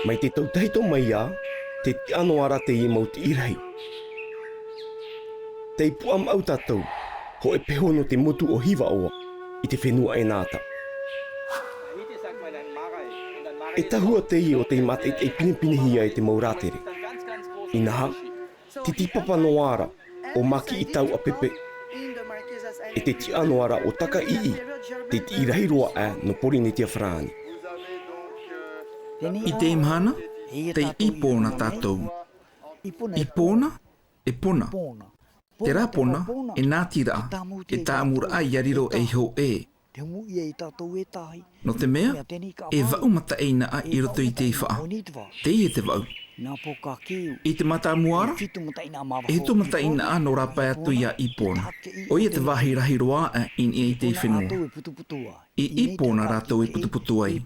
Mai te tautahito mai a, te ano ara te I mau te irahi. Te Puamau tātou, ho e pehono te motu o Hiva-Oa I te whenua e nāta. E tahua te I o te mate e pinipinihia I te maurātere. I naha, te tipapa no ara o maki I tau a pepe. E te ti ano ara o taka ii, te ti irahi roa a no Polynésia frāni. I te imhana, te Ipona tātou. Ipona, e pona. Te rāpona, e nātira, e tāmura ai ariro e ho e. No te mea, e vau mata eina a I roto I te wha. Te I e te vau. I te mata muara, e hitu mata ina a no rapai atu I a Ipona. O I e te wahi rahi roa a in I te whenua. I Ipona rātou e putuputu ai.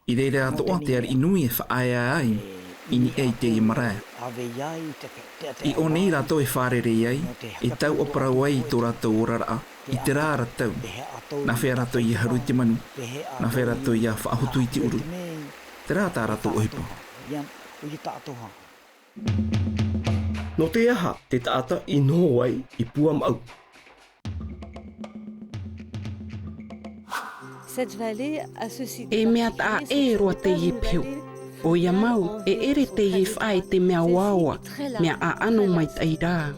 I reire atoa te ari inui e whaaea ai, ini ei te I marae. I o nei rātou e whārere ai, e tau oparau ai I tō rātou orara, I te rā rātou. Nā whea rātou I haru I te manu, nā whea rātou I a whaahutu I te uru. Te rā tā rātou ohipa. No te aha, te taata I noho ai I Puamau. E mea ta e roa te I piu. O ia mau, e ere te I whai te mea wawa, mea a ano mai tai rā.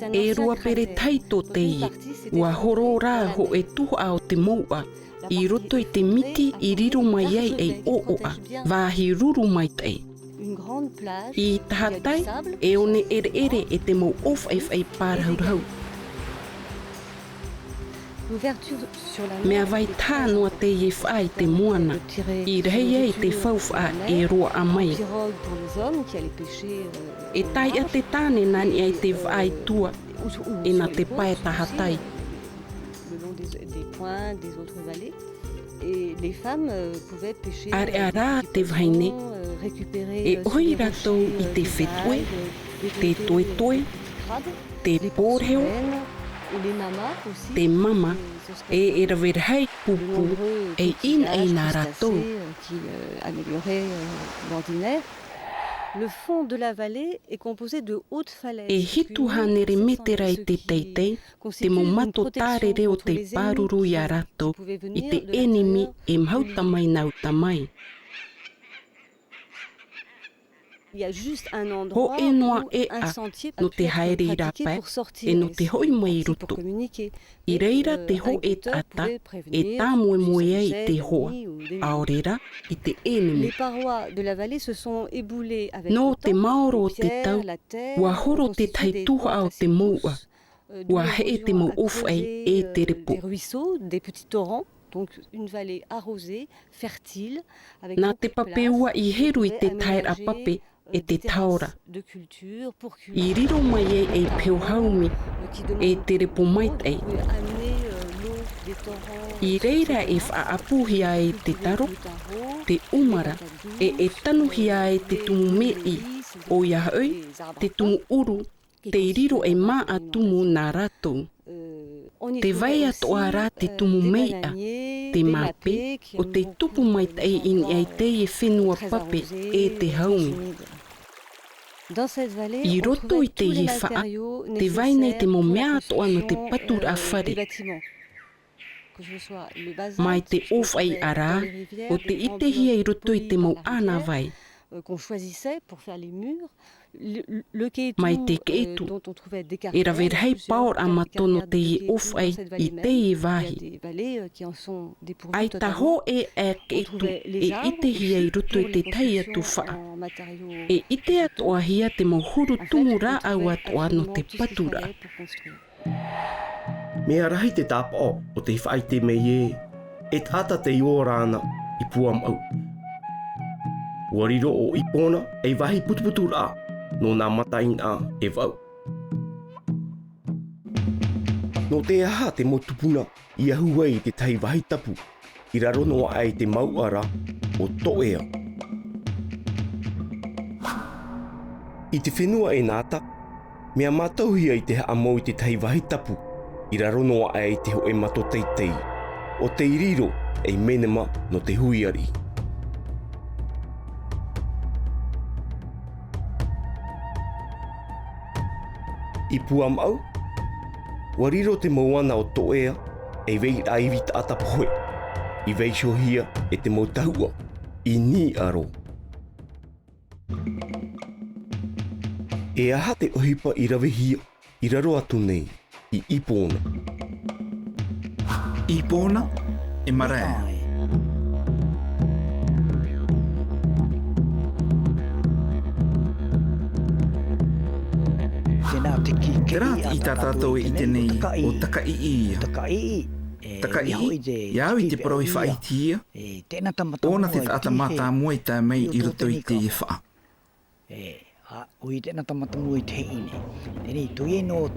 E roa pere taito te I, ua horo rā ho e tuho ao te moua. I roto I te miti I riro mai ai ei ooa, wāhi ruru mai tei. I tahatai, e one ere ere e te mau of ai whai pārhaurhau. Mea vai tā noa te I whai te moana, I rei ei te whauwha e roa a mai. E tai a te tāne nani ai te whai tua, e na te pae tahatai. Are a rā te vaine, e oi ratou I te whetue, te toetoe, te pōrheo, te mama, e rawerhai pupu, e ina e nā ratou. Le fond de la vallée est composé de hautes falaises. E hitu hanere metera I te teitei, te mo mato tārere o te pāruru I a ratou, I te enemi e mhauta mai nauta mai. Ho e noa e a, no te haere I rapai, e no te hoi mai rutu. I reira te ho e tata, e tā moe moe ai te hoa, aorera I te enemi. No te maoro o te tau, ua horo te taituha o te moua, ua hee te mo ofai e te repo. Donc une vallée arrosée, fertile, avec Nā te papeua I heru I te taira pape e te taora. I riro mai e peo haumi e te repo mai tei. I reira e whaapuhia e te taro, te umara, e tanuhia e te tumu mei, o ia hoi, te tumu uru, te riro e maa tumu nā ratou. Te vai atoa rā te tumu mea, te mape, o te tupu mai tei in ai te e whenua pape e te haumi. I roto I te I wha, te vai nei te mo mea atoa no te patura whare. Mai te ofai arā, o te itehia I roto I te mo ana vai. Mai te keetu, e rawerhei paor a matono te I ofai I te I wahi. Ai taho e keetu e itehia I roto I te tai atu wha. E ite atoa hia te mohuru tumu rā au atoa no te patura. Mea rahi te tāpao o te whai te mei e tata te iorana I Puamau. Wariro o Ipona e wahi putuputu rā, no nā mataina e wau. No te aha te motupuna I ahua I te tai wahi tapu, I raro noa ai te mauara o toea. I te whenua e nāta, mea mātauhia I te haamau I te tai wahi tapu, I raro noa ai te hoe mato teitei, o te iriro e menema no te huiari. I Puamau, wariro te moana o toea e vei aivi ta atapohe. I vei shohia e te mautahua I ni aro. E aha te ohipa I rawehia I raro atu nei I Ipona. Ipona e marea. Te rā I tā tātou I tenei o takaii. Takaii, iau I te parau I whaitia, ona te tata mata mua I tā mei I roto I te e wha. O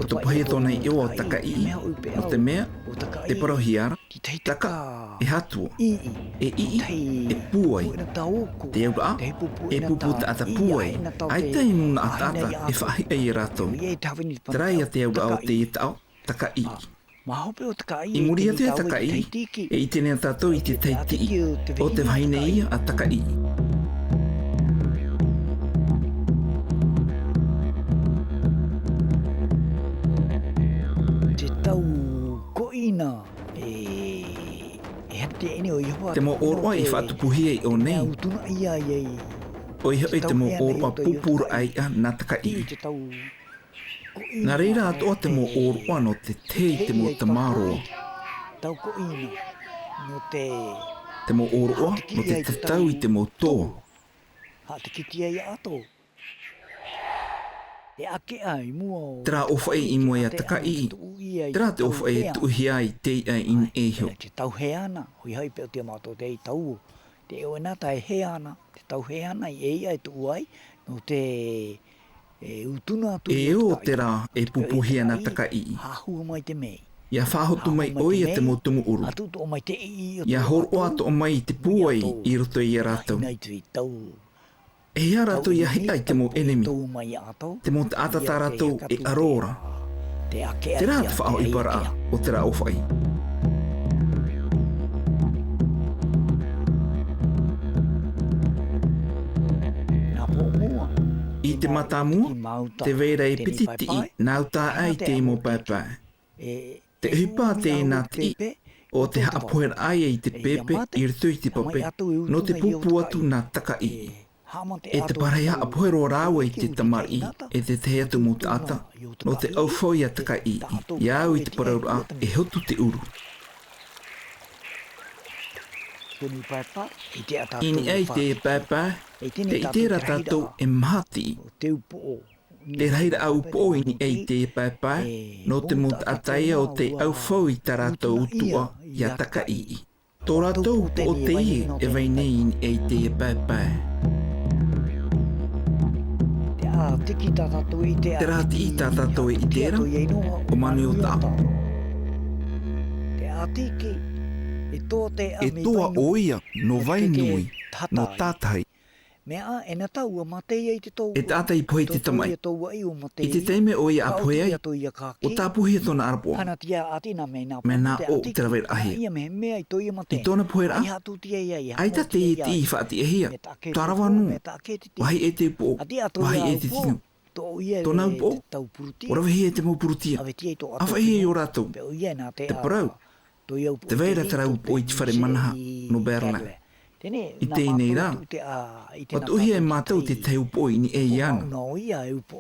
te pahe tōna I o takaii, o te mea, te parau hiara, taka, e hatua, e ii, e puai, te eura, e pupu te ata puai, ai te inuna atata e whahi e ratou. Te rai a te eura o te etao, takaii. I muria te takaii, e I tēnei tātou I te teitii, o te wahine ia a takaii. Te mo oroa I whaatupuhia I o nei. O iho e te mo oroa pupura ai a nā takaii. Nā reira atoa te mo oroa no te tei te mo tamaroa. Te mo oroa no te tatau I te mo toa. Te rā ofa e I moe a takaii. Te rā te ofa e tuuhia I tei a in ehio. E o te rā e pupuhia na takaii. Ia whahotu mai oi a te motumu uru. Ia horo ato o mai te puai I roto I a rātou. E ia rātou ia hea I te mo enemi. Te mo te atata rātou e arora. Te rā te whao I para o te rā ofai. I te matamua, te veira e pititi nau tā ai te mo paipai. Te hipa tēnā te I, o te haapohera ai I te pepe I rito I te pape, no te pupu atu nā takaii. E te pareha apohero rāua I te tamari, e te te atu mo tāta, no te aufoi a takaii, iau I te paraura e hotu te uru. Ini ai te e pāpā, te I tērā tātou e mahati. Te reira au po ini ai te e pāpā, no te mo tātaia o te aufoi tā rātou utua I a takaii. Tō rātou po o te I e weinei ini ai te e pāpā. Te rāti I tā tātou e I tērā, o manu o tā. E toa oia no vainui, no tātai. E tātai pohe te tamai. I te teime oia a pohe ai, o tā puhi e tōna arapoa. Me nā o te rawera ahia. I tōna pohe rā, ai tā te e ti I whaati e hia. Tā rawa nō, wahi e te upo, wahi e te tino. Tōna upo, o rawehi e te maupurutia. Awhahi e o rātou, te parau. Te veira te rau o I te whare manaha no Berlin. I tēnei rā, o tuhia e mātou te te upo I ni e iana. E upo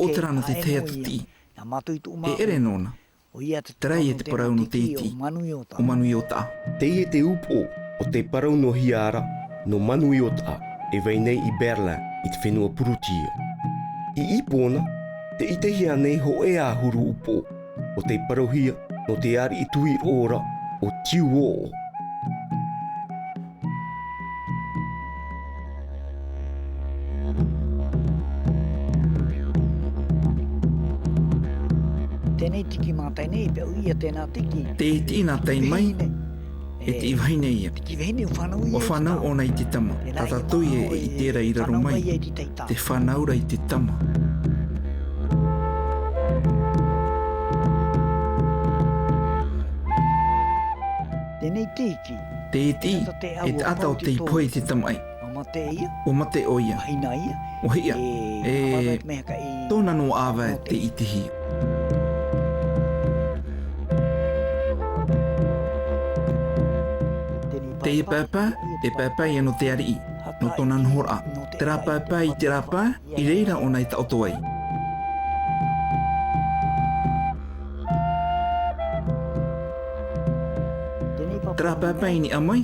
o te rana te te atu ti. E ere nōna, te rei e te parau no te iti, o manui o tā. Te e te upo o te parau no hiara no manui o tā e weinei I Berlin I te whenua purutia. I Ipona, te itehia nei ho e a huru upo o te parauhia no te ari I tui ora o tiuo. Te tina tei mai, e te iwaine ia. O whanau ona I te tama, tatatoi e I tērā I raro mai, te whanaura I te tama. Te iti, e te ata o te ipoe I te tamai. O mate o ia. O hia, Tōna no awa te itihi. Te i papa, e papa i ano te ari, no tōna nhora. Te rā papa i te rapa, i reira o nei ta oto ai. Te rā papa i ni amai,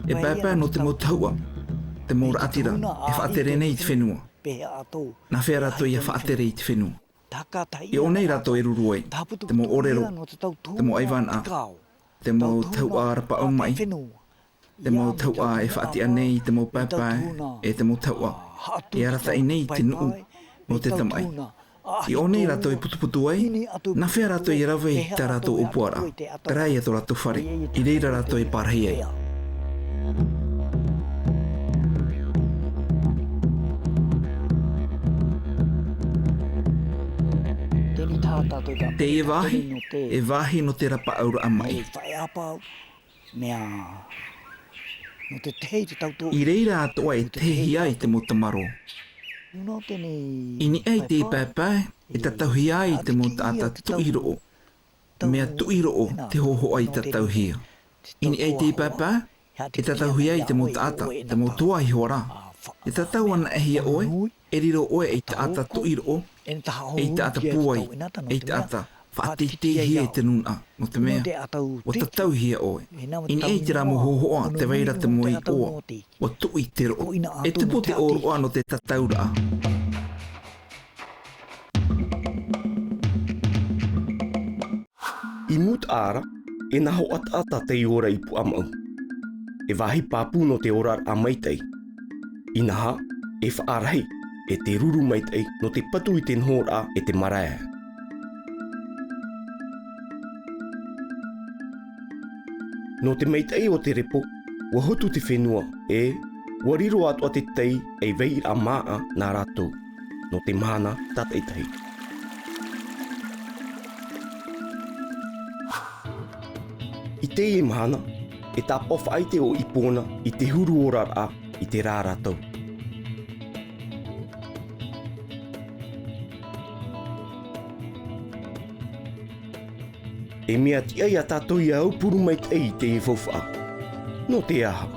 e papa no te motaua. Te mora atira, e whaatere nei te whenua. Nā whea rato i a whaatere i te whenua. I o nei rato e ruru ai, te mo orero, te mo aiwana, te mo tau a rapa au mai, te mo tau a e whaatia nei, te mo papa e te mo tau a. I arata i nei te nuu, mo te tamai. I o nei rato e putuputu ai, nā whea rato i rawe i tā rato o puara, te rai ato rato whare, i reira rato e pārhei ai. Te e wahi no te rapa aura a mai. I reira atoa e tehi ai te mo tamaro. I ni ei te papa e tatauhi ai te mo tata tuiro. Mea tuiro te hoho ai tatauhia. I ni ei te papa e tatauhi ai te mo tata, te mo tua i hora. E tatau ana e hia oe, e riro oe e tata tuiro. E tata puai, e tata whaatitihia e te nuna, no te mea, o tatau hia oe. I ei te ramo hohoa, te waira te moe oa, o tui te ro, e tupo te oroa no te tataura. I mut ara, e naho ata te ora i Puamau. E wahi papu no te ora a maitei. I naha, e whaarahi, e te ruru maitei no te patu i te nhora e te marae. No te maitei o te repo, ua hotu te whenua e ua riro atua te tei e vei a maa nā rātou, no te mana tataitahi. I te e mana, e tā pawhaite o Ipona i te huru ora a i te rā rātou. E mea ti ai a tātou i au puru mai te te e whawha. No te aha.